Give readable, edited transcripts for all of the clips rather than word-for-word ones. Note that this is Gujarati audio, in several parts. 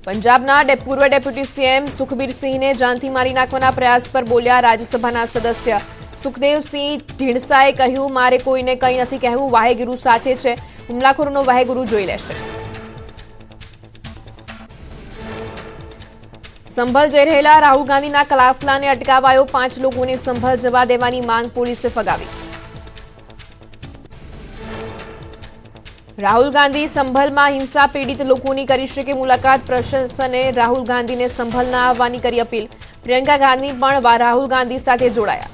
પંજાબના પૂર્વ ડેપ્યુટી સીએમ સુખબીરસિંહને જાનથી મારી નાખવાના પ્રયાસ પર બોલ્યા રાજ્યસભાના સદસ્ય સુખદેવસિંહ ઢીંડસાએ કહ્યું, મારે કોઈને કંઈ નથી કહેવું, વાહેગુરુ સાથે છે, હુમલાખોરોનો વાહેગુરુ જોઈ લેશે. સંભલ જઈ રહેલા રાહુલ ગાંધીના કાફલાને અટકાવાયો, 5 લોકોને સંભલ જવા દેવાની માંગ પોલીસે ફગાવી. રાહુલ ગાંધી સંભલમાં હિંસા પીડિત લોકોની કરી શકે મુલાકાત, પ્રશાસને રાહુલ ગાંધીને સંભલ ના આવવાની કરી અપીલ. પ્રિયંકા ગાંધી પણ રાહુલ ગાંધી સાથે જોડાયા.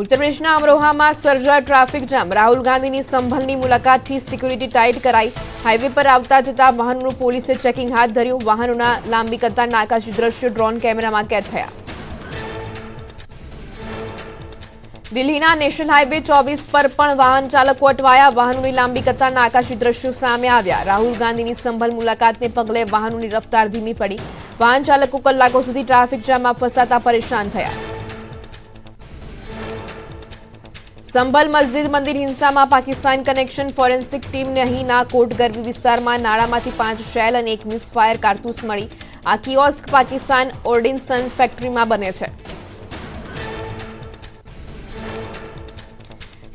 ઉત્તર પ્રદેશના અમરોહામાં સર્જાયો ટ્રાફિક જામ, રાહુલ ગાંધીની સંભલની મુલાકાતથી સિક્યુરિટી ટાઈટ કરાઈ. હાઈવે પર આવતા જતા વાહનોનું પોલીસે ચેકિંગ હાથ ધર્યું. વાહનોના લાંબી કતારના આકાશી દ્રશ્યો ડ્રોન કેમેરામાં કેદ થયા. દિલ્હીના નેશનલ હાઈવે 24 પર પણ વાહન ચાલકો અટવાયા. વાહનોની લાંબી કતારના આકાશી દ્રશ્યો સામે આવ્યા. રાહુલ ગાંધીની સંભલ મુલાકાતને પગલે વાહનોની રફતાર ધીમી પડી. વાહન ચાલકો કલાકો સુધી ટ્રાફિક જામમાં ફસાતા પરેશાન થયા. સંભલ મસ્જિદ મંદિર હિંસામાં પાકિસ્તાન કનેક્શન, ફોરેન્સિક ટીમને અહીંના કોટગરવી વિસ્તારમાં નાળામાંથી 5 શેલ અને 1 મિસફાયર કારતૂસ મળી. આ કિયોસ્ક પાકિસ્તાન ઓર્ડિનન્સ ફેક્ટરીમાં બને છે.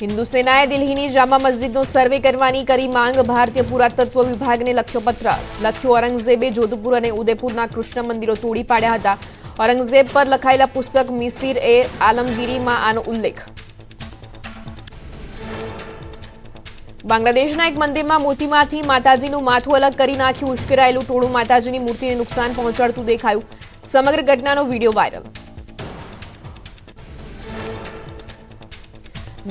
હિન્દુ સેનાએ દિલ્હીની જામા મસ્જિદનો સર્વે કરવાની કરી માંગ. ભારતીય પુરાતત્વ વિભાગને લખ્યો પત્ર. લખ્યું, ઔરંગઝેબે જોધપુર અને ઉદયપુરના કૃષ્ણ મંદિરો તોડી પાડ્યા હતા. ઔરંગઝેબ પર લખાયેલા પુસ્તક મિસિર એ આલમગીરીમાં આનો ઉલ્લેખ. બાંગ્લાદેશના એક મંદિરમાં મોતીમાંથી માતાજીનું માથું અલગ કરી નાખ્યું. ઉશ્કેરાયેલું ટોળું માતાજીની મૂર્તિને નુકસાન પહોંચાડતું દેખાયું. સમગ્ર ઘટનાનો વિડીયો વાયરલ.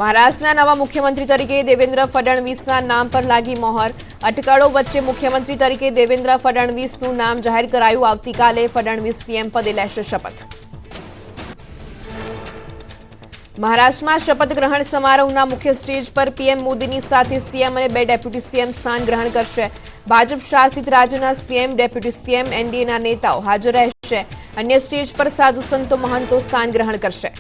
મહારાષ્ટ્રના નવા મુખ્યમંત્રી તરીકે દેવેન્દ્ર ફડણવીસના નામ પર લાગી મહોર. અટકળો વચ્ચે મુખ્યમંત્રી તરીકે દેવેન્દ્ર ફડણવીસનું નામ જાહેર કરાયું. આવતીકાલે ફડણવીસ સીએમ પદે લેશે શપથ. મહારાષ્ટ્રમાં શપથ ગ્રહણ સમારોહના મુખ્ય સ્ટેજ પર પીએમ મોદીની સાથે સીએમ અને 2 ડેપ્યુટી સીએમ સ્થાન ગ્રહણ કરશે. ભાજપ શાસિત રાજ્યના સીએમ, ડેપ્યુટી સીએમ, એનડીએના નેતાઓ હાજર રહેશે. અન્ય સ્ટેજ પર સાધુ સંતો મહંતો સ્થાન ગ્રહણ કરશે.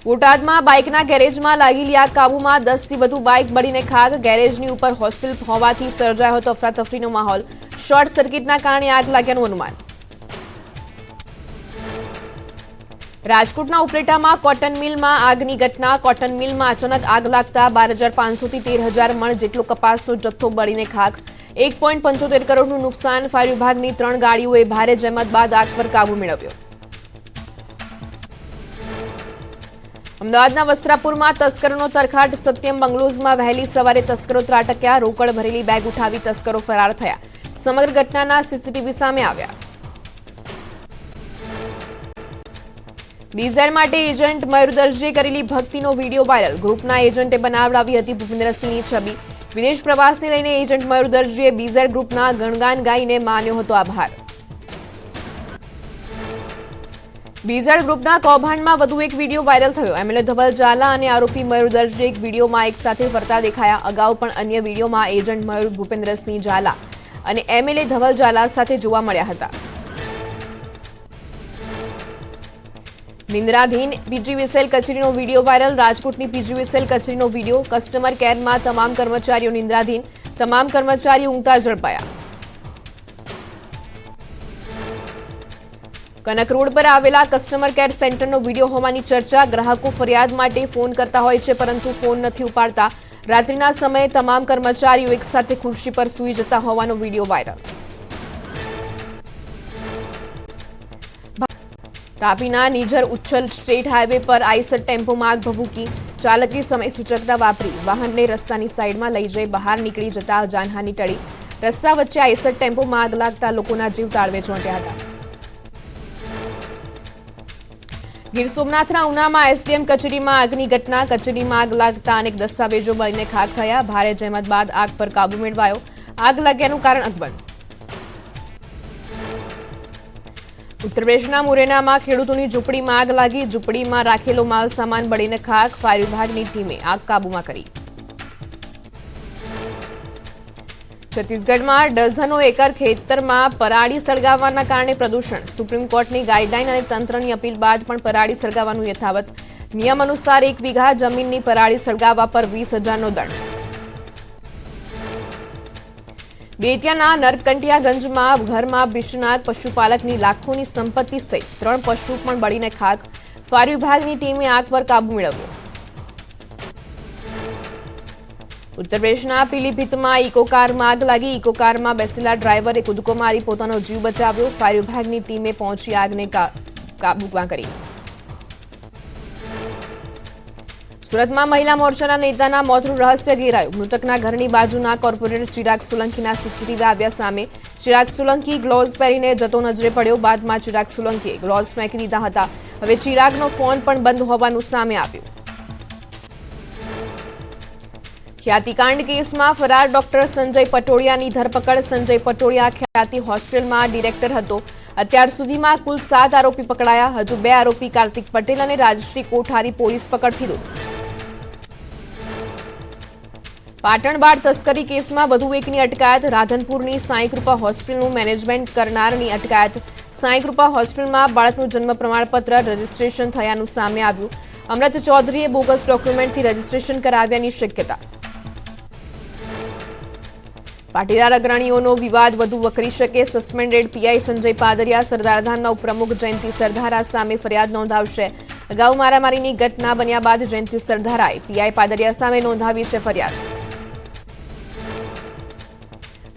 બોટાદમાં બાઇકના ગેરેજમાં લાગી આગ કાબૂમાં. 10થી વધુ બાઇક બળીને ખાક. ગેરેજની ઉપર હોસ્પિટલ હોવાથી સર્જાયો હતો અફરાતફરીનો માહોલ. શોર્ટ સર્કિટના કારણે આગ લાગ્યાનું અનુમાન. રાજકોટના ઉપલેટામાં કોટન મિલમાં આગની ઘટના. કોટન મિલમાં અચાનક આગ લાગતા 12,500 થી 13,000 મણ જેટલો કપાસનો જથ્થો બળીને ખાક. 1.75 કરોડનું નુકસાન. ફાયર વિભાગની 3 ગાડીઓએ ભારે જહેમત બાદ આગ પર કાબુ મેળવ્યો. અમદાવાદના વસ્ત્રાપુરમાં તસ્કરોનો તરખાટ. સત્યમ બંગલોઝમાં વહેલી સવારે તસ્કરો ત્રાટક્યા. રોકડ ભરેલી બેગ ઉઠાવી તસ્કરો ફરાર થયા. સમગ્ર ઘટનાના સીસીટીવી સામે આવ્યા. બીઝેડ માટે એજન્ટ મયુર દરજીએ કરેલી ભક્તિનો વિડીયો વાયરલ. ગ્રુપના એજન્ટે બનાવડાવી હતી ભૂપેન્દ્રસિંહની છબી. વિદેશ પ્રવાસને લઈને એજન્ટ મયુર દરજીએ બીઝેડ ગ્રુપના ગણગાન ગાઈને માન્યો હતો આભાર. બીઝેડ ગ્રુપના કૌભાંડમાં વધુ એક વિડીયો વાયરલ થયો. એમએલએ ધવલ ઝાલા અને આરોપી મયુર દરજી એક વિડીયોમાં એક સાથે ફરતા દેખાયા. અગાઉ પણ અન્ય વિડીયોમાં એજન્ટ મયુર ભૂપેન્દ્રસિંહ ઝાલા અને એમએલએ ધવલ ઝાલા સાથે જોવા મળ્યા હતા. નિંદ્રાધીન પીજીવીસીએલ કચેરીનો વિડીયો વાયરલ. રાજકોટની પીજીવીસીએલ કચેરીનો વિડીયો. કસ્ટમર કેરમાં તમામ કર્મચારીઓ નિંદ્રાધીન. તમામ કર્મચારીઓ ઊંઘતા ઝડપાયા. કનક રોડ પર આવેલા કસ્ટમર કેર સેન્ટરનો વિડીયો હોવાની ચર્ચા. ગ્રાહકો ફરિયાદ માટે ફોન કરતા હોય છે પરંતુ ફોન નથી ઉપાડતા. રાત્રિના સમયે તમામ કર્મચારીઓ એકસાથે ખુરશી પર સૂઈ જતા હોવાનો વિડીયો વાયરલ. તાપીના નિઝર ઉચ્છલ સ્ટેટ હાઈવે પર આઈસર ટેમ્પોમાં આગ ભભૂકી. ચાલકે સમય સૂચકતા વાપરી વાહનને રસ્તાની સાઈડમાં લઈ જઈ બહાર નીકળી જતા જાનહાની ટળી. રસ્તા વચ્ચે આઈસર ટેમ્પોમાં આગ લાગતા લોકોના જીવ તાળવે ચોંટ્યા હતા. ગીર સોમનાથના ઉનામાં એસડીએમ કચેરીમાં આગની ઘટના. કચેરીમાં આગ લાગતા અનેક દસ્તાવેજો બળીને ખાક થયા. ભારે જહેમત બાદ આગ પર કાબુ મેળવાયો. આગ લાગ્યાનું કારણ અકબંધ. ઉત્તર પ્રદેશના મુરૈનામાં ખેડૂતોની ઝૂંપડીમાં આગ લાગી. ઝૂંપડીમાં રાખેલો માલ સામાન બળીને ખાક. ફાયર વિભાગની ટીમે આગ કાબૂમાં કરી. છત્તીસગઢમાં ડઝનો એકર ખેતરમાં પરાળી સળગાવવાના કારણે પ્રદૂષણ. સુપ્રીમ કોર્ટની ગાઈડલાઈન અને તંત્રની અપીલ બાદ પણ પરાળી સળગાવવાનું યથાવત. નિયમ અનુસાર 1 વીઘા જમીનની પરાળી સળગાવવા પર 20,000નો દંડ. બેતિયાના નરકંટિયાગંજમાં ઘરમાં બિશ્વનાથ પશુપાલકની લાખોની સંપત્તિ સહિત 3 પશુ પણ બળીને ખાક. ફાયર વિભાગની ટીમે આગ પર કાબુ મેળવ્યો. ઉત્તર પ્રદેશના પીલીભીતમાં ઇકો કારમાં આગ લાગી. ઇકો કારમાં બેસેલા ડ્રાઈવરે કૂદકો મારી પોતાનો જીવ બચાવ્યો. ફાયર વિભાગની ટીમે પહોંચી આગને કાબૂમાં કરી. સુરતમાં મહિલા મોરચાના નેતાના મોતનું રહસ્ય ઘેરાયું. મૃતકના ઘરની બાજુના કોર્પોરેટર ચિરાગ સોલંકીના સીસીટીવી આવ્યા સામે. ચિરાગ સોલંકી ગ્લોવ્સ પહેરીને જતો નજરે પડ્યો. બાદમાં ચિરાગ સોલંકીએ ગ્લોવ્સ ફેંકી દીધા હતા. હવે ચિરાગનો ફોન પણ બંધ હોવાનું સામે આવ્યું. ખ્યાતિકાંડ કેસમાં ફરાર ડોક્ટર સંજય પટોડિયાની ધરપકડ. સંજય પટોડિયા ખ્યાતિ હોસ્પિટલમાં ડિરેક્ટર હતો. અત્યાર સુધીમાં કુલ 7 આરોપી પકડાયા. હજુ 2 આરોપી કાર્તિક પટેલ અને રાજશ્રી કોઠારી પોલીસ પકડથી દૂર. પાટણ બાળ તસ્કરી કેસમાં વધુ એકની અટકાયત. રાધનપુરની સાંઈકૃપા હોસ્પિટલનું મેનેજમેન્ટ કરનારની અટકાયત. સાંઈકૃપા હોસ્પિટલમાં બાળકનું જન્મ પ્રમાણપત્ર રજીસ્ટ્રેશન થયાનું સામે આવ્યું. અમૃત ચૌધરીએ બોગસ ડોક્યુમેન્ટથી રજીસ્ટ્રેશન કરાવ્યાની શક્યતા. પાટીદાર અગ્રણીઓનો વિવાદ વધુ વકરી શકે. સસ્પેન્ડેડ પીઆઈ સંજય પાદરિયા સરદારધામના ઉપપ્રમુખ જયંતિ સરધારા સામે ફરિયાદ નોંધાવશે. અગાઉ મારામારીની ઘટના બન્યા બાદ જયંતિ સરધારાએ પીઆઈ પાદરિયા સામે નોંધાવી છે ફરિયાદ.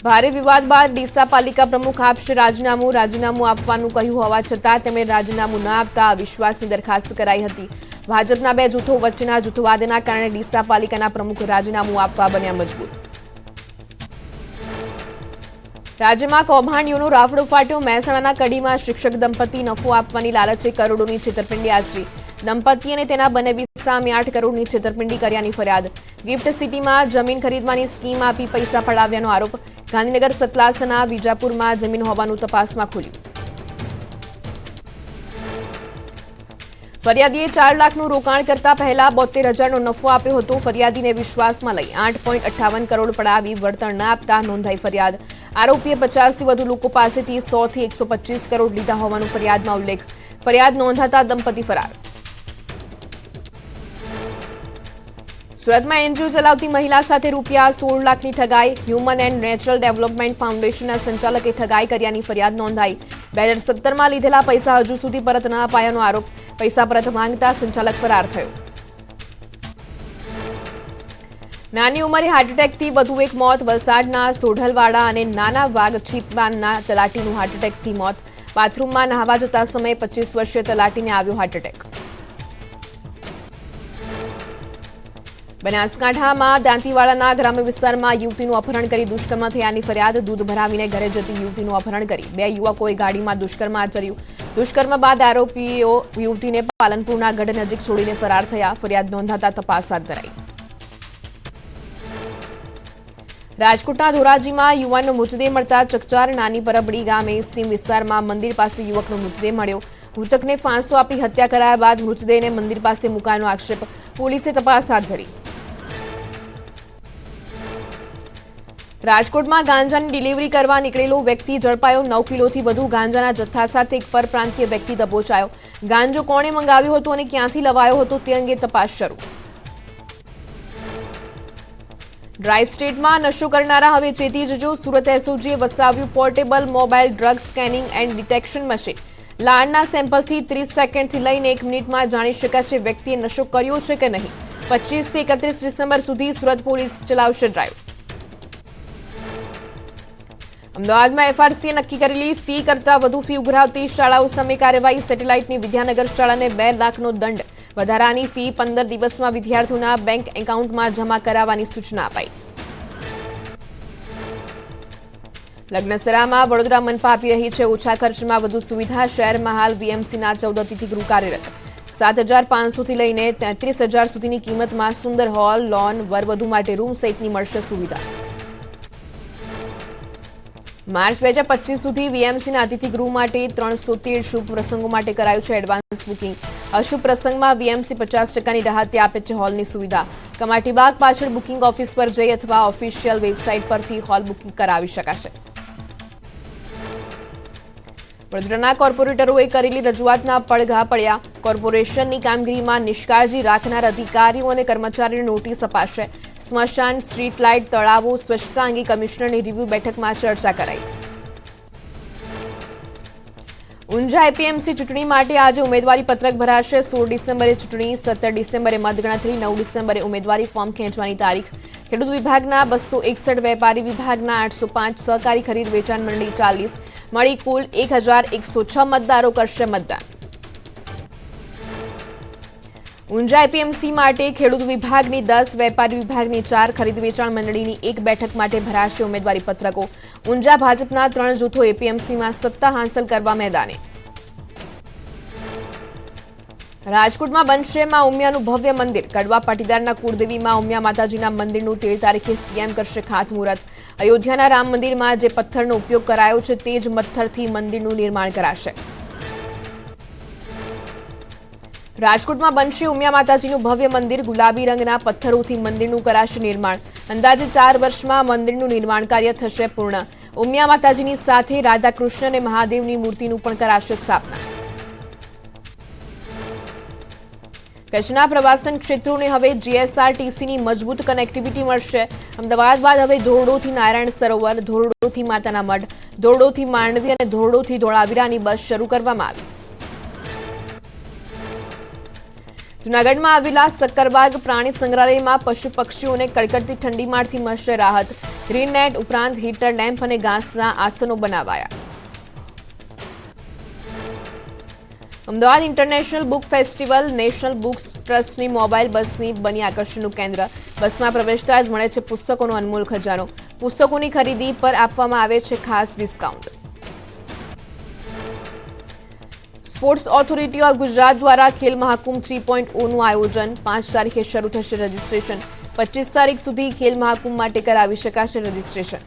ભારે વિવાદ બાદ ડીસા પાલિકા પ્રમુખ આપશે રાજીનામું. રાજીનામું આપવાનું કહ્યું હોવા છતાં તેમણે રાજીનામું ન આપતા અવિશ્વાસની દરખાસ્ત કરાઈ હતી. ભાજપના 2 જૂથો વચ્ચેના જૂથવાદના કારણે ડીસા પાલિકાના પ્રમુખ રાજીનામું આપવા બન્યા મજબૂત. રાજ્યમાં કૌભાંડીઓનો રાફડો ફાટ્યો. મહેસાણાના કડીમાં શિક્ષક દંપતી નફો આપવાની લાલચે કરોડોની છેતરપિંડી આચરી. દંપતી અને તેના બનેવી સામે 8 કરોડની છેતરપિંડી કર્યાની ફરિયાદ. ગિફ્ટ સિટીમાં જમીન ખરીદવાની સ્કીમ આપી પૈસા પડાવ્યાનો આરોપ. ગાંધીનગર સતલાસના વિજાપુરમાં જમીન હોવાનું તપાસમાં ખુલ્યું. ફરિયાદીએ 4 લાખનું રોકાણ કરતા પહેલા 72,000નો નફો આપ્યો હતો. ફરિયાદીને વિશ્વાસમાં લઈ 8.58 કરોડ પડાવી વળતર ન આપતા નોંધાઈ ફરિયાદ. આરોપીએ 50થી વધુ લોકો પાસેથી 100 થી 125 કરોડ લીધા હોવાનું ફરિયાદમાં ઉલ્લેખ. ફરિયાદ નોંધાતા દંપતી ફરાર. સુરતમાં એનજીઓ ચલાવતી મહિલા સાથે રૂપિયા 16 લાખની ઠગાઈ. હ્યુમન એન્ડ નેચરલ ડેવલપમેન્ટ ફાઉન્ડેશનના સંચાલકે ઠગાઈ કર્યાની ફરિયાદ નોંધાઈ. 2017માં લીધેલા પૈસા હજુ સુધી પરત ન અપાયાનો આરોપ. પૈસા પરત માંગતા સંચાલક ફરાર થયો. નાની ઉંમરે હાર્ટ એટેકથી વધુ એક મોત. વલસાડના સોઢલવાડા અને નાના વાઘ છીપવાનના તલાટીનું હાર્ટ એટેકથી મોત. બાથરૂમમાં નહાવા જતા સમયે 25 વર્ષીય તલાટીને આવ્યો હાર્ટ એટેક. બનાસકાંઠામાં દાંતીવાડાના ગ્રામ્ય વિસ્તારમાં યુવતીનું અપહરણ કરી દુષ્કર્મ થયાની ફરિયાદ. દૂધ ભરાવીને ઘરે જતી યુવતીનું અપહરણ કરી 2 યુવકોએ ગાડીમાં દુષ્કર્મ આચર્યું. દુષ્કર્મ બાદ આરોપીઓ યુવતીને પાલનપુરના ગઢ નજીક છોડીને ફરાર થયા. ફરિયાદ નોંધાતા તપાસ હાથ ધરાઈ. રાજકોટના ધોરાજીમાં યુવાનનો મૃતદેહ મળતા ચકચાર. નાની પરબડી ગામે સીમ વિસ્તારમાં મંદિર પાસે યુવકનો મૃતદેહ મળ્યો. મૃતકને ફાંસો આપી હત્યા કરાયા બાદ મૃતદેહને મંદિર પાસે મુકાયાનો આક્ષેપ. પોલીસે તપાસ હાથ ધરી. રાજકોટમાં ગાંજાની ડિલિવરી કરવા નીકળેલો વ્યક્તિ ઝડપાયો. 9 કિલોથી વધુ ગાંજાના જથ્થા સાથે એક પરપ્રાંતીય વ્યક્તિ દબોચાયો. ગાંજો કોણે મંગાવ્યો હતો અને ક્યાંથી લવાયો હતો તે અંગે તપાસ શરૂ. ડ્રાય સ્ટેટમાં નશો કરનારા હવે ચેતી જજો. સુરત એસઓજીએ વસાવ્યું portable mobile drug scanning and detection machine. લાળના સેમ્પલથી 30 સેકન્ડથી લઈને 1 મિનિટમાં જાણી શકાશે વ્યક્તિએ નશો કર્યો છે કે નહીં. 25 થી 31 ડિસેમ્બર સુધી સુરત પોલીસ ચલાવશે ડ્રાઈવ. અમદાવાદમાં એફઆરસીએ નક્કી કરેલી ફી કરતાં વધુ ફી ઉઘરાવતી શાળાઓ સામે કાર્યવાહી. સેટેલાઇટની વિદ્યાનગર શાળાને 2 લાખનો દંડ. વધારાની ફી 15 દિવસમાં વિદ્યાર્થીઓના બેંક એકાઉન્ટમાં જમા કરાવવાની સૂચના અપાઈ. લગ્નસરામાં વડોદરા મનપા આપી રહી છે ઓછા ખર્ચમાં વધુ સુવિધા. શહેરમાં હાલ વીએમસીના 14 અતિથિગૃહ કાર્યરત. 7,500થી લઈને 33,000 સુધીની કિંમતમાં સુંદર હોલ, લોન, વરવધુ માટે રૂમ સહિતની મળશે સુવિધા. માર્ચ 2025 સુધી વીએમસીના અતિથિગૃહ માટે 313 શુભ પ્રસંગો માટે કરાયું છે એડવાન્સ બુકિંગ. અશુભ પ્રસંગમાં વીએમસી 50% રાહત આપે છે હોલની સુવિધા. કમાટીબાગ પાછળ બુકિંગ ઓફિસ પર જઈ અથવા ઓફિશિયલ વેબસાઇટ પરથી હોલ બુકિંગ કરાવી શકાશે. વડોદરાના કોર્પોરેટરોએ કરેલી રજૂઆતના પડઘા પડ્યા. કોર્પોરેશનની કામગીરીમાં નિષ્કાળજી રાખનાર અધિકારીઓ અને કર્મચારીઓને નોટિસ અપાશે. સ્મશાન, સ્ટ્રીટ લાઇટ, તળાવો સ્વચ્છતા અંગે કમિશનરની રિવ્યુ બેઠકમાં ચર્ચા કરાઈ. ઊંઝા એપીએમસી ચૂંટણી માટે આજે ઉમેદવારી પત્રક ભરાશે. 16 ડિસેમ્બરે ચૂંટણી, 17 ડિસેમ્બરે મતગણતરી, 9 ડિસેમ્બરે ઉમેદવારી ફોર્મ ખેંચવાની તારીખ. ખેડૂત વિભાગના 261, વેપારી વિભાગના 805, સહકારી ખરીદ વેચાણ મંડળી 40, મળી કુલ 1106 મતદારો કરશે મતદાન. ઊંઝા એપીએમસી માટે ખેડૂત વિભાગની 10, વેપારી વિભાગની 4, ખરીદ વેચાણ મંડળીની 1 બેઠક માટે ભરાશે ઉમેદવારી પત્રકો. ઊંઝા ભાજપના 3 જૂથો એપીએમસીમાં સત્તા હાંસલ કરવા મેદાને. રાજકોટમાં બનશે માં ઉમિયાનું ભવ્ય મંદિર. કડવા પાટીદારના કુળદેવી માં ઉમિયા માતાજીના મંદિરનું 13 તારીખે સીએમ કરશે ખાતમુહૂર્ત. અયોધ્યાના રામ મંદિરમાં જે પથ્થરનો ઉપયોગ કરાયો છે તે જ પથ્થરથી મંદિરનું નિર્માણ કરાશે. રાજકોટમાં બનશે ઉમિયા માતાજીનું ભવ્ય મંદિર. ગુલાબી રંગના પથ્થરોથી મંદિરનું કરાશે નિર્માણ. અંદાજે 4 વર્ષમાં મંદિરનું નિર્માણ કાર્ય થશે પૂર્ણ. ઉમિયા માતાજીની સાથે રાધાકૃષ્ણ અને મહાદેવની મૂર્તિનું પણ કરાશે સ્થાપના. કચ્છના પ્રવાસન ક્ષેત્રોને હવે જીએસઆરટીસીની મજબૂત કનેક્ટિવિટી મળશે. અમદાવાદ બાદ હવે ધોરડોથી નારાયણ સરોવર, ધોરડોથી માતાના મઢ, ધોરડોથી માંડવી અને ધોરડોથી ધોળાવીરાની બસ શરૂ કરવામાં આવી. જૂનાગઢમાં આવેલા સક્કરબાગ પ્રાણી સંગ્રહાલયમાં પશુ પક્ષીઓને કડકડતી ઠંડીમાંથી મળશે રાહત. ગ્રીન નેટ ઉપરાંત હીટર, લેમ્પ અને ઘાસના આસનો બનાવાયા. Ahmedabad international book festival national books ટ્રસ્ટની મોબાઈલ બસની બની આકર્ષણનું કેન્દ્ર. બસમાં પ્રવેશતા જ મળે છે પુસ્તકોનો અનમોલ ખજાનો. પુસ્તકોની ખરીદી પર આપવામાં આવે છે ખાસ discount. Sports authority of Gujarat દ્વારા ખેલ મહાકુંભ 3.0નું આયોજન. 5 તારીખે શરૂ થશે રજીસ્ટ્રેશન. 25 તારીખ સુધી ખેલ મહાકુંભ માટે કરાવી શકાશે રજીસ્ટ્રેશન.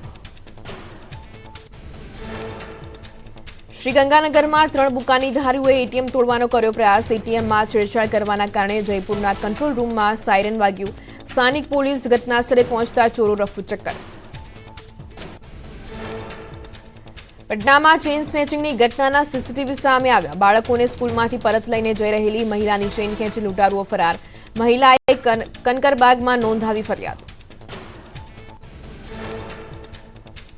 શ્રીગંગાનગરમાં 3 બુકાનીધારીઓએ એટીએમ તોડવાનો કર્યો પ્રયાસ. એટીએમમાં છેડછાડ કરવાના કારણે જયપુરના કંટ્રોલ રૂમમાં સાયરન વાગ્યું. સ્થાનિક પોલીસ ઘટનાસ્થળે પહોંચતા ચોરો રફુચક્કર. પટનામાં ચેઇન સ્નેચિંગની ઘટનાના સીસીટીવી સામે આવ્યા. બાળકોને સ્કૂલમાંથી પરત લઈને જઈ રહેલી મહિલાની ચેઇન ખેંચી લૂંટારુઓ ફરાર. મહિલાએ કનકરબાગમાં નોંધાવી ફરિયાદ.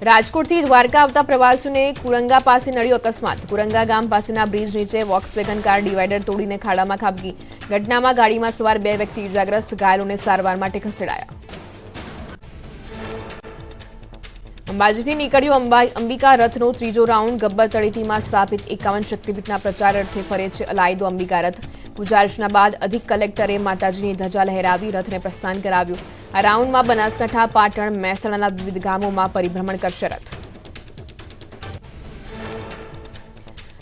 રાજકોટથી દ્વારકા આવતા પ્રવાસીઓને કુરંગા પાસે નડ્યો અકસ્માત. કુરંગા ગામ પાસેના બ્રિજ નીચે વોક્સવેગન કાર ડિવાઈડર તોડીને ખાડામાં ખાબકી. ઘટનામાં ગાડીમાં સવાર 2 વ્યક્તિ ઇજાગ્રસ્ત, ઘાયલોને સારવાર માટે ખસેડાયા. અંબાજીથી નીકળ્યો અંબિકા રથનો 3જો રાઉન્ડ. ગબ્બર તળેટીમાં સ્થાપિત 51 શક્તિપીઠના પ્રચાર અર્થે ફરે છે અલાયદો અંબિકા રથ. પૂજા અર્ચના બાદ અધિક કલેક્ટરે માતાજીની ધજા લહેરાવી રથને પ્રસ્થાન કરાવ્યું. આ રાઉન્ડમાં બનાસકાંઠા, પાટણ, મહેસાણાના વિવિધ ગામોમાં પરિભ્રમણ કરશે રથ.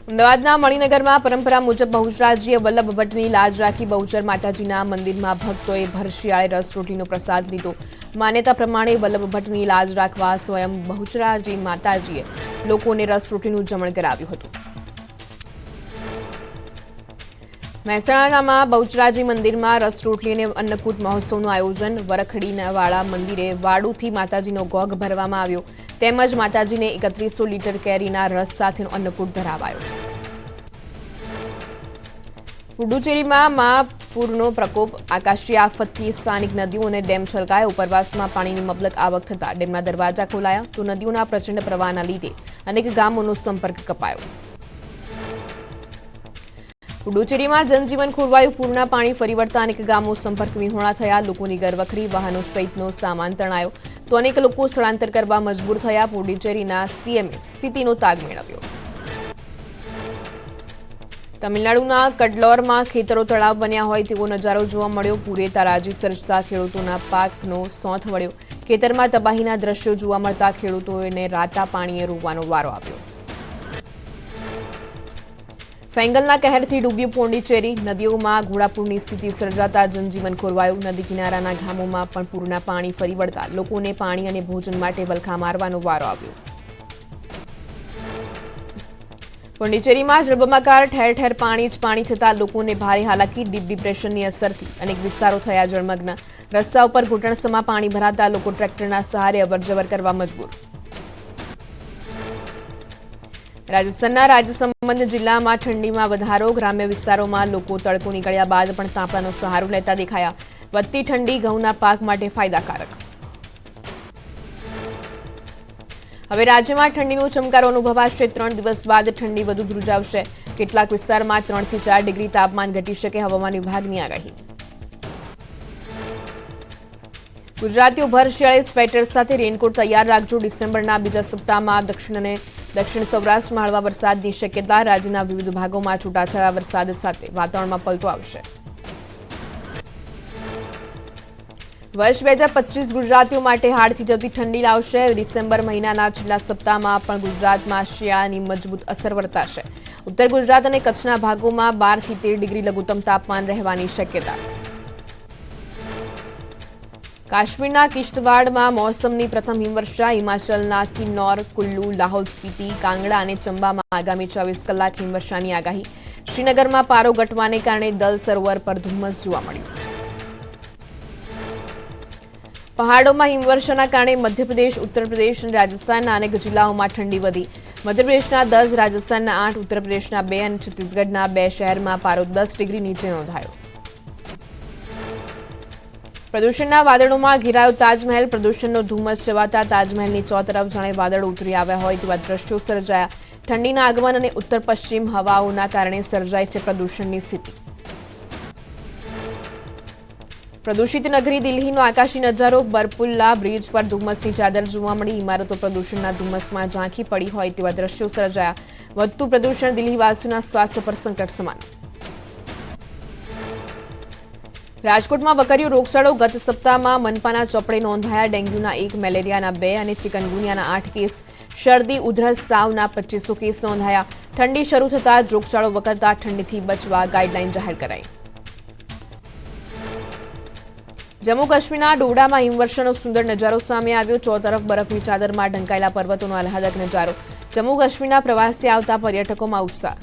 અમદાવાદના મણિનગરમાં પરંપરા મુજબ બહુચરાજીએ વલ્લભ ભટ્ટની લાજ રાખી. બહુચર માતાજીના મંદિરમાં ભક્તોએ ભર શિયાળે રસ રોટલીનો પ્રસાદ લીધો. માન્યતા પ્રમાણે વલ્લભ ભટ્ટની લાજ રાખવા સ્વયં બહુચરાજી માતાજીએ લોકોને રસ રોટલીનું જમણ કરાવ્યું હતું. મહેસાણામાં બહુચરાજી મંદિરમાં રસ રોટલી અને અન્નકૂટ મહોત્સવનું આયોજન. વરખડીવાળા મંદિરે વાડુથી માતાજીનો ગોગ ભરવામાં આવ્યો. તેમજ માતાજીને 3100 લીટર કેરીના રસ સાથેનો અન્નકૂટ ધરાવાયો. પુડુચેરીમાં પૂરનો પ્રકોપ. આકાશી આફતથી સ્થાનિક નદીઓ અને ડેમ છલકાયા. ઉપરવાસમાં પાણીની મબલક આવક થતા ડેમના દરવાજા ખોલાયા તો નદીઓના પ્રચંડ પ્રવાહના લીધે અનેક ગામોનો સંપર્ક કપાયો. પુડુચેરીમાં જનજીવન ખોરવાયું. પૂરના પાણી ફરી વળતા અનેક ગામો સંપર્ક વિહોણા થયા. લોકોની ઘરવખરી, વાહનો સહિતનો સામાન તણાયો તો અનેક લોકો સ્થળાંતર કરવા મજબૂર થયા. પુડુચેરીના સીએમએ સ્થિતિનો તાગ મેળવ્યો. તમિલનાડુના કડલોરમાં ખેતરો તળાવ બન્યા હોય તેવો નજારો જોવા મળ્યો. પૂરે તારાજી સર્જતા ખેડૂતોના પાકનો સોંથ વળ્યો. ખેતરમાં તબાહીના દ્રશ્યો જોવા મળતા ખેડૂતોને રાતા પાણીએ રોવાનો વારો આવ્યો. ફેંગલના કહેરથી ડૂબ્યું પોંડિચેરી. નદીઓમાં ઘોડાપૂરની સ્થિતિ સર્જાતા જનજીવન ખોરવાયું. નદી કિનારાના ગામોમાં પણ પૂરના પાણી ફરી વળતા લોકોને પાણી અને ભોજન માટે વલખા મારવાનો વારો આવ્યો. પોંડિચેરીમાં જળબંબાકાર, ઠેર ઠેર પાણી જ પાણી થતા લોકોને ભારે હાલાકી. ડીપ ડિપ્રેશનની અસરથી અનેક વિસ્તારો થયા જળમગ્ન. રસ્તા ઉપર ઘૂંટણસમાં પાણી ભરાતા લોકો ટ્રેક્ટરના સહારે અવરજવર કરવા મજબૂર. રાજસ્થાનના રાજ્યસંબંધ જિલ્લામાં ઠંડીમાં વધારો. ગ્રામ્ય વિસ્તારોમાં લોકો તડકો નીકળ્યા બાદ પણ તાપમાનનો સહારો લેતા દેખાયા. વધતી ઠંડી ઘઉંના પાક માટે ફાયદાકારક. હવે રાજ્યમાં ઠંડીનો ચમકારો અનુભવાશે. 3 દિવસ બાદ ઠંડી વધુ ધ્રુજાવશે. કેટલાક વિસ્તારમાં 3 થી 4 ડિગ્રી તાપમાન ઘટી શકે. હવામાન વિભાગની આગાહી. ગુજરાતીઓ ભર શિયાળે સ્વેટર સાથે રેનકોટ તૈયાર રાખજો. ડિસેમ્બરના બીજા સપ્તાહમાં દક્ષિણ અને દક્ષિણ સૌરાષ્ટ્રમાં હળવા વરસાદની શક્યતા. રાજ્યના વિવિધ ભાગોમાં છૂટાછવાયા વરસાદ સાથે વાતાવરણમાં પલટો આવશે. વર્ષ 2025 ગુજરાતીઓ માટે હાડથી જતી ઠંડી લાવશે. ડિસેમ્બર મહિનાના છેલ્લા સપ્તાહમાં પણ ગુજરાતમાં શિયાળાની મજબૂત અસર વર્તાશે. ઉત્તર ગુજરાત અને કચ્છના ભાગોમાં 12 થી 13 ડિગ્રી લઘુત્તમ તાપમાન રહેવાની શક્યતા. કાશ્મીરના કિશ્તવાડમાં મોસમની પ્રથમ હિમવર્ષા. હિમાચલના કિન્નૌર, કુલ્લુ, લાહૌલ સ્પીતિ, કાંગડા અને ચંબામાં આગામી 24 કલાક હિમવર્ષાની આગાહી. શ્રીનગરમાં પારો ઘટવાને કારણે દલ સરોવર પર ધુમ્મસ જોવા મળ્યું. પહાડોમાં હિમવર્ષાના કારણે મધ્યપ્રદેશ, ઉત્તર પ્રદેશ અને રાજસ્થાનના અનેક જિલ્લાઓમાં ઠંડી વધી. મધ્યપ્રદેશના 10, રાજસ્થાનના 8, ઉત્તર પ્રદેશના 2 અને છત્તીસગઢના 2 શહેરમાં પારો 10 ડિગ્રી નીચે નોંધાયો. પ્રદૂષણના વાદળોમાં ઘેરાયો તાજમહેલ. પ્રદૂષણનો ધુમ્મસ છવાતા તાજમહેલની ચોતરફ જાણે વાદળો ઉતરી આવ્યા હોય તેવા દ્રશ્યો સર્જાયા. ઠંડીના આગમન અને ઉત્તર પશ્ચિમ હવાઓના કારણે સર્જાય છે પ્રદૂષણની સ્થિતિ. પ્રદૂષિત નગરી દિલ્હીનો આકાશી નજારો. બરપુલ્લા બ્રિજ પર ધુમ્મસની ચાદર જોવા મળી. ઇમારતો પ્રદૂષણના ધુમ્મસમાં ઝાંખી પડી હોય તેવા દ્રશ્યો સર્જાયા. વધતું પ્રદૂષણ દિલ્હીવાસીઓના સ્વાસ્થ્ય પર સંકટ સમાન. રાજકોટમાં વકર્યો રોગચાળો. ગત સપ્તાહમાં મનપાના ચોપડે નોંધાયા ડેન્ગ્યુના 1, મેલેરિયાના 2 અને ચિકનગુનિયાના 8 કેસ. શરદી, ઉધરસ, તાવના 2500 કેસ નોંધાયા. ઠંડી શરૂ થતાં જ રોગચાળો વકરતા ઠંડીથી બચવા ગાઈડલાઈન જાહેર કરાઈ. જમ્મુ કાશ્મીરના ડોડામાં હિમવર્ષાનો સુંદર નજારો સામે આવ્યો. ચોતરફ બરફની ચાદરમાં ઢંકાયેલા પર્વતોનો આહલાદક નજારો. જમ્મુ કાશ્મીરના પ્રવાસી આવતા પર્યટકોમાં ઉત્સાહ.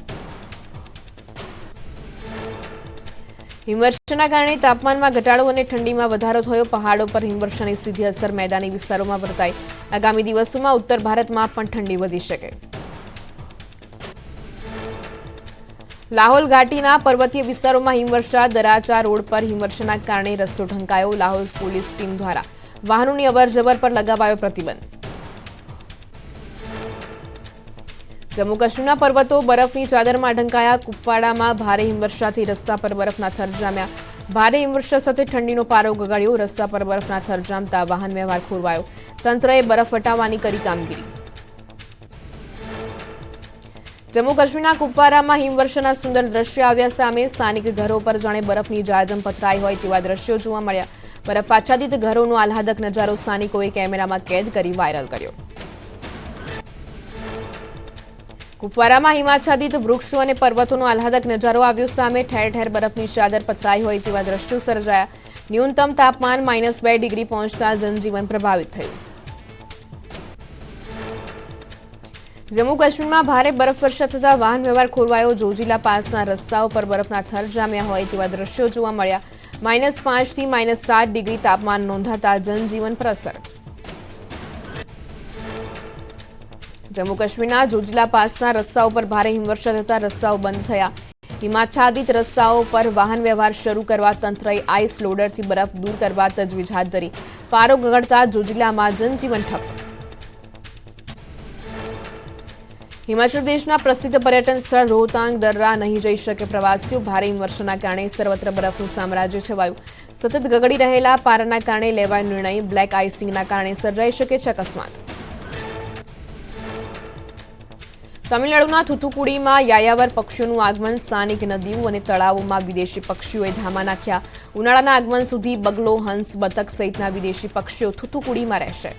હિમવર્ષાના કારણે તાપમાનમાં ઘટાડો અને ઠંડીમાં વધારો થયો. પહાડો પર હિમવર્ષાની સીધી અસર મેદાની વિસ્તારોમાં વર્તાઈ. આગામી દિવસોમાં ઉત્તર ભારતમાં પણ ઠંડી વધી શકે. લાહોલ ઘાટીના પર્વતીય વિસ્તારોમાં હિમવર્ષા. દરાચા રોડ પર હિમવર્ષાના કારણે રસ્તો ઢંકાયો. લાહોલ પોલીસ ટીમ દ્વારા વાહનોની અવરજવર પર લગાવાયો પ્રતિબંધ. જમ્મુ કાશ્મીરના પર્વતો બરફની ચાદરમાં ઢંકાયા. કુપવાડામાં ભારે હિમવર્ષાથી રસ્તા પર બરફના થર જામ્યા. ભારે હિમવર્ષા સાથે ઠંડીનો પારો ગગડ્યો. રસ્તા પર બરફના થર જામતા વાહન વ્યવહાર ખોરવાયો. તંત્રએ બરફ હટાવવાની કરી કામગીરી. જમ્મુ કાશ્મીરના કુપવારામાં હિમવર્ષાના સુંદર દ્રશ્યો આવ્યા સામે. સ્થાનિક ઘરો પર જાણે બરફની જાજમ પથરાઈ હોય તેવા દ્રશ્યો જોવા મળ્યા. બરફ આચ્છાદિત ઘરોનો આહલાદક નજારો સ્થાનિકોએ કેમેરામાં કેદ કરી વાયરલ કર્યો. કુપવારામાં હિમાચ્છાદિત વૃક્ષો અને પર્વતોનો આહલાદક નજારો આવ્યો સામે. ઠેર ઠેર બરફની ચાદર પથરાઈ હોય તેવા દ્રશ્યો સર્જાયા. ન્યૂનતમ તાપમાન -2 ડિગ્રી પહોંચતા જનજીવન પ્રભાવિત થયું. જમ્મુ કાશ્મીરમાં ભારે બરફવર્ષા થતા વાહન વ્યવહાર ખોરવાયો. જોજીલા પાસના રસ્તાઓ પર બરફના થર જામ્યા હોય તેવા દ્રશ્યો જોવા મળ્યા. -5 થી -7 ડિગ્રી તાપમાન નોંધાતા જનજીવન પર અસર. જમ્મુ કાશ્મીરના જોજીલા પાસના રસ્તાઓ પર ભારે હિમવર્ષા થતા રસ્તાઓ બંધ થયા. હિમાચ્છાદિત રસ્તાઓ પર વાહન વ્યવહાર શરૂ કરવા તંત્રએ આઈસ લોડરથી બરફ દૂર કરવા તજવીજ હાથ ધરી. પારો ગગડતા જોજીલામાં જનજીવન ઠપ. હિમાચલ પ્રદેશના પ્રસિદ્ધ પર્યટન સ્થળ રોહતાંગ દર્રા નહીં જઈ શકે પ્રવાસીઓ. ભારે હિમવર્ષાના કારણે સર્વત્ર બરફનું સામ્રાજ્ય છવાયું. સતત ગગડી રહેલા પારાના કારણે લેવાયો નિર્ણય. બ્લેક આઇસિંગના કારણે સર્જાઈ શકે છે અકસ્માત. તમિલનાડુના થુથુકુડીમાં યાયાવર પક્ષીઓનું આગમન. સ્થાનિક નદીઓ અને તળાવોમાં વિદેશી પક્ષીઓએ ધામા નાખ્યા. ઉનાળાના આગમન સુધી બગલો, હંસ, બતક સહિતના વિદેશી પક્ષીઓ થુથુકુડીમાં રહેશે.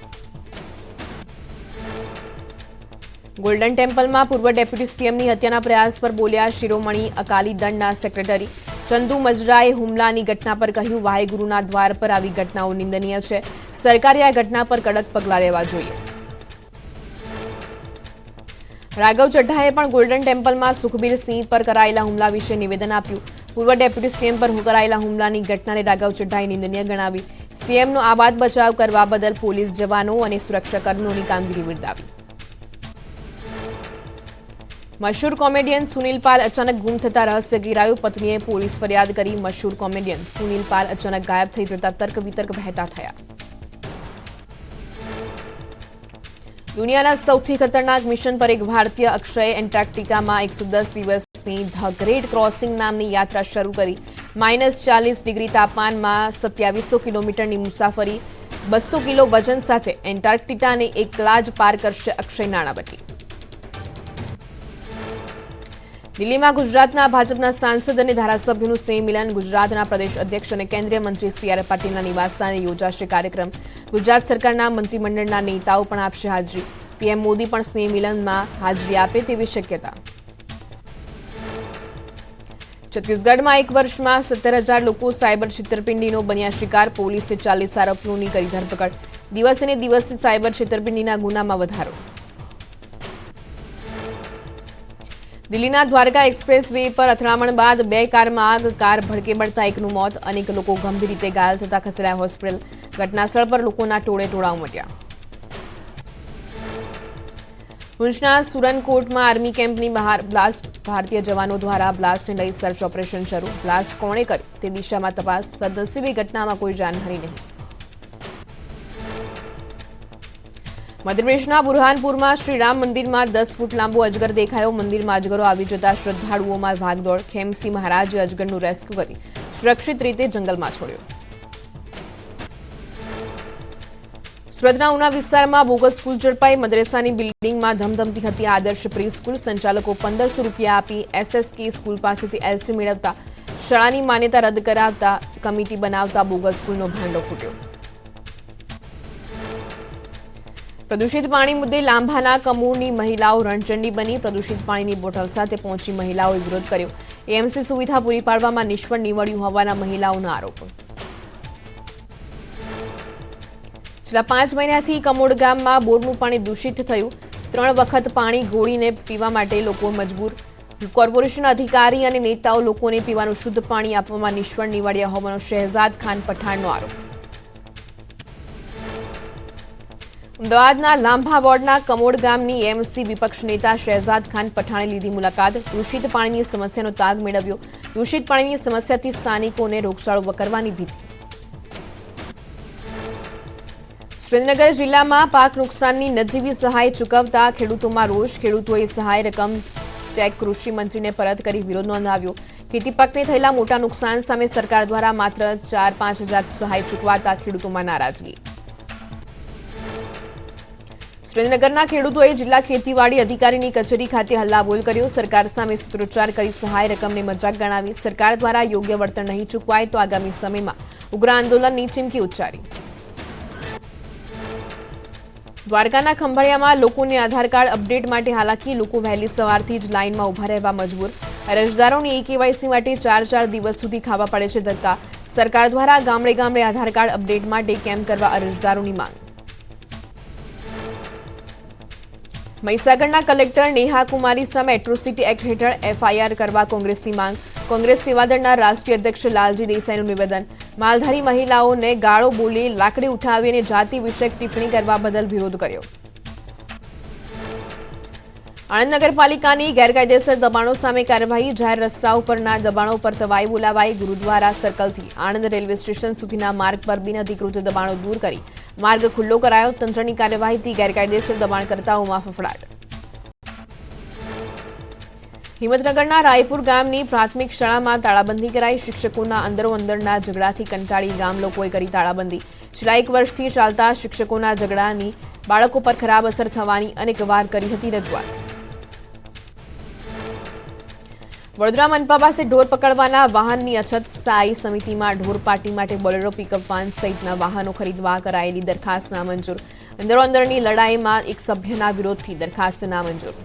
ગોલ્ડન ટેમ્પલમાં પૂર્વ ડેપ્યુટી સીએમની હત્યાના પ્રયાસ પર બોલ્યા શિરોમણી અકાલી દળના સેક્રેટરી. ચંદુ મજરાએ હુમલાની ઘટના પર કહ્યું, વાહેગુરુના દ્વાર પર આવી ઘટનાઓ નિંદનીય છે. સરકારે આ ઘટના પર કડક પગલાં લેવા જોઈએ. રાઘવ ચઢ્ઢાએ પણ ગોલ્ડન ટેમ્પલમાં સુખબીર સિંહ પર કરાયેલા હુમલા વિશે નિવેદન આપ્યું. પૂર્વ ડેપ્યુટી સીએમ પર કરાયેલા હુમલાની ઘટનાને રાઘવ ચઢ્ઢાએ નિંદનીય ગણાવી. સીએમનો આબાદ બચાવ કરવા બદલ પોલીસ જવાનો અને સુરક્ષાકર્મીઓની કામગીરી બિરદાવી. મશહૂર કોમેડિયન સુનિલ પાલ અચાનક ગુમ થતા રહસ્ય ઘેરાયું. પત્નીએ પોલીસ ફરિયાદ કરી. મશહૂર કોમેડિયન સુનિલ પાલ અચાનક ગાયબ થઈ જતા તર્ક વિતર્ક વહેતા થયા. દુનિયાના સૌથી ખતરનાક મિશન પર એક ભારતીય અક્ષયે એન્ટાર્કટિકામાં 110 દિવસની ધ ગ્રેટ ક્રોસિંગ નામની યાત્રા શરૂ કરી. -40 તાપમાનમાં 2700 કિલોમીટરની મુસાફરી, 200 કિલો વજન સાથે એન્ટાર્કટિકાને એકલા જ પાર કરશે અક્ષય નાણાવટી. દિલ્હીમાં ગુજરાતના ભાજપના સાંસદ અને ધારાસભ્યોનું સ્નેહ મિલન. ગુજરાતના પ્રદેશ અધ્યક્ષ અને કેન્દ્રીય મંત્રી સી.આર. પાટીલના નિવાસસ્થાને યોજાશે કાર્યક્રમ. ગુજરાત સરકારના મંત્રીમંડળના નેતાઓ પણ આપશે હાજરી. પીએમ મોદી પણ સ્નેહ મિલનમાં હાજરી આપે તેવી શક્યતા. છત્તીસગઢમાં એક વર્ષમાં 17,000 લોકો સાયબર છેતરપિંડીનો બન્યા શિકાર. પોલીસે 40 આરોપીઓની કરી ધરપકડ. દિવસે ને દિવસે સાયબર છેતરપિંડીના ગુનામાં વધારો. દિલ્હીના દ્વારકા એક્સપ્રેસ વે પર અથડામણ બાદ 2 કારમાં આગ. કાર ભડકે બળતા એકનું મોત, અનેક લોકો ગંભીર રીતે ઘાયલ થતા ખસેડાયા હોસ્પિટલ. ઘટનાસ્થળ પર લોકોના ટોળે ઉમટ્યા. ભુજના સુરનકોટમાં આર્મી કેમ્પની બહાર બ્લાસ્ટ. ભારતીય જવાનો દ્વારા બ્લાસ્ટને લઈ સર્ચ ઓપરેશન શરૂ. બ્લાસ્ટ કોણે કર્યું તે દિશામાં તપાસ. સદનસીબે ઘટનામાં કોઈ જાનહાનિ નહીં. મધ્યપ્રદેશના બુરહાનપુરમાં શ્રીરામ મંદિરમાં 10 ફૂટ લાંબો અજગર દેખાયો. મંદિરમાં અજગરો આવી જતા શ્રદ્ધાળુઓમાં ભાગદોડ. ખેમસિંહ મહારાજે અજગરનું રેસ્ક્યુ કરી સુરક્ષિત રીતે જંગલમાં છોડ્યો. સુરતના ઉના વિસ્તારમાં બોગસ સ્કૂલ ઝડપાઈ. મદ્રેસાની બિલ્ડિંગમાં ધમધમતી હતી આદર્શ પ્રી સ્કૂલ. સંચાલકો 1500 રૂપિયા આપી એસએસકે સ્કૂલ પાસેથી એલસી મેળવતા શાળાની માન્યતા રદ કરાવતા કમિટી બનાવતા બોગસ સ્કૂલનો ભાંડો ફૂટ્યો. પ્રદૂષિત પાણી મુદ્દે લાંભાના કમોડની મહિલાઓ રણચંડી બની. પ્રદૂષિત પાણીની બોટલ સાથે પહોંચી મહિલાઓએ વિરોધ કર્યો. એએમસી સુવિધા પૂરી પાડવામાં નિષ્ફળ નીવડ્યું હોવાના મહિલાઓના આરોપ. છેલ્લા 5 મહિનાથી કમોડ ગામમાં બોરનું પાણી દૂષિત થયું. 3 વખત પાણી ગોળીને પીવા માટે લોકો મજબૂર. કોર્પોરેશન અધિકારી અને નેતાઓ લોકોને પીવાનું શુદ્ધ પાણી આપવામાં નિષ્ફળ નીવડ્યા હોવાનો શહેજાદ ખાન પઠાણનો આરોપ. અમદાવાદના લાંભા વોર્ડના કમોડ ગામની એમસી વિપક્ષ નેતા શહેજાદ ખાન પઠાણે લીધી મુલાકાત. દૂષિત પાણીની સમસ્યાનો તાગ મેળવ્યો. દૂષિત પાણીની સમસ્યાથી સ્થાનિકોને રોગચાળો કરવાની ભીતિ. સુરેન્દ્રનગર જિલ્લામાં પાક નુકસાનની નજીવી સહાય ચૂકવતા ખેડૂતોમાં રોષ. ખેડૂતોએ સહાય રકમ ચેક કૃષિ મંત્રીને પરત કરી વિરોધ નોંધાવ્યો. ખેતી પાકને થયેલા મોટા નુકસાન સામે સરકાર દ્વારા માત્ર 4-5 હજાર સહાય ચૂકવાતા ખેડૂતોમાં નારાજગી. સુરેન્દ્રનગરના ખેડૂતોએ જિલ્લા ખેતીવાડી અધિકારીની કચેરી ખાતે હલ્લાબોલ કર્યો. સરકાર સામે સૂત્રોચ્ચાર કરી સહાય રકમને મજાક ગણાવી. સરકાર દ્વારા યોગ્ય વળતર નહીં ચૂકવાય તો આગામી સમયમાં ઉગ્ર આંદોલનની ચીમકી ઉચ્ચારી. દ્વારકાના ખંભાળિયામાં લોકોને આધાર કાર્ડ અપડેટ માટે હાલાકી. લોકો વહેલી સવારથી જ લાઇનમાં ઉભા રહેવા મજબૂર. અરજદારોની ઈ-કેવાયસી માટે 4 દિવસ સુધી ખાવા પડે છે ધક્કા. સરકાર દ્વારા ગામડે ગામડે આધાર કાર્ડ અપડેટ માટે કેમ્પ કરવા અરજદારોની માંગ. મહીસાગરના કલેક્ટર નેહા કુમારી સામે એટ્રોસિટી એક્ટ હેઠળ એફઆઈઆર કરવા કોંગ્રેસની માંગ. કોંગ્રેસ સેવાદળના રાષ્ટ્રીય અધ્યક્ષ લાલજી દેસાઈનું નિવેદન. માલધારી મહિલાઓને ગાળો બોલી, લાકડી ઉઠાવી અને જાતિ વિષયક ટિપ્પણી કરવા બદલ વિરોધ કર્યો. આણંદ નગરપાલિકાની ગેરકાયદેસર દબાણો સામે કાર્યવાહી. જાહેર રસ્તાઓ પરના દબાણો પર તવાઈ બોલાવાઈ. ગુરુદ્વારા સર્કલથી આણંદ રેલવે સ્ટેશન સુધીના માર્ગ પર બિનઅધિકૃત દબાણો દૂર કરી માર્ગ ખુલ્લો કરાયો. તંત્રની કાર્યવાહીથી ગેરકાયદેસર દબાણકર્તાઓમાં ફફડાટ. હિંમતનગરના રાયપુર ગામની પ્રાથમિક શાળામાં તાળાબંધી કરાઈ. શિક્ષકોના અંદરોઅંદરના ઝઘડાથી કંટાળી ગામ લોકોએ કરી તાળાબંધી. છેલ્લા 1 વર્ષથી ચાલતા શિક્ષકોના ઝઘડાની બાળકો પર ખરાબ અસર થવાની અનેકવાર કરી હતી રજૂઆત. વડોદરા મનપા પાસે ઢોર પકડવાના વાહનની અછત. સ્થાયી સમિતિમાં ઢોર પાર્ટી માટે બોલેરો, પિકઅપ વાન સહિતના વાહનો ખરીદવા કરાયેલી દરખાસ્ત નામંજૂર. અંદરોઅંદરની લડાઈમાં એક સભ્યના વિરોધથી દરખાસ્ત નામંજૂર.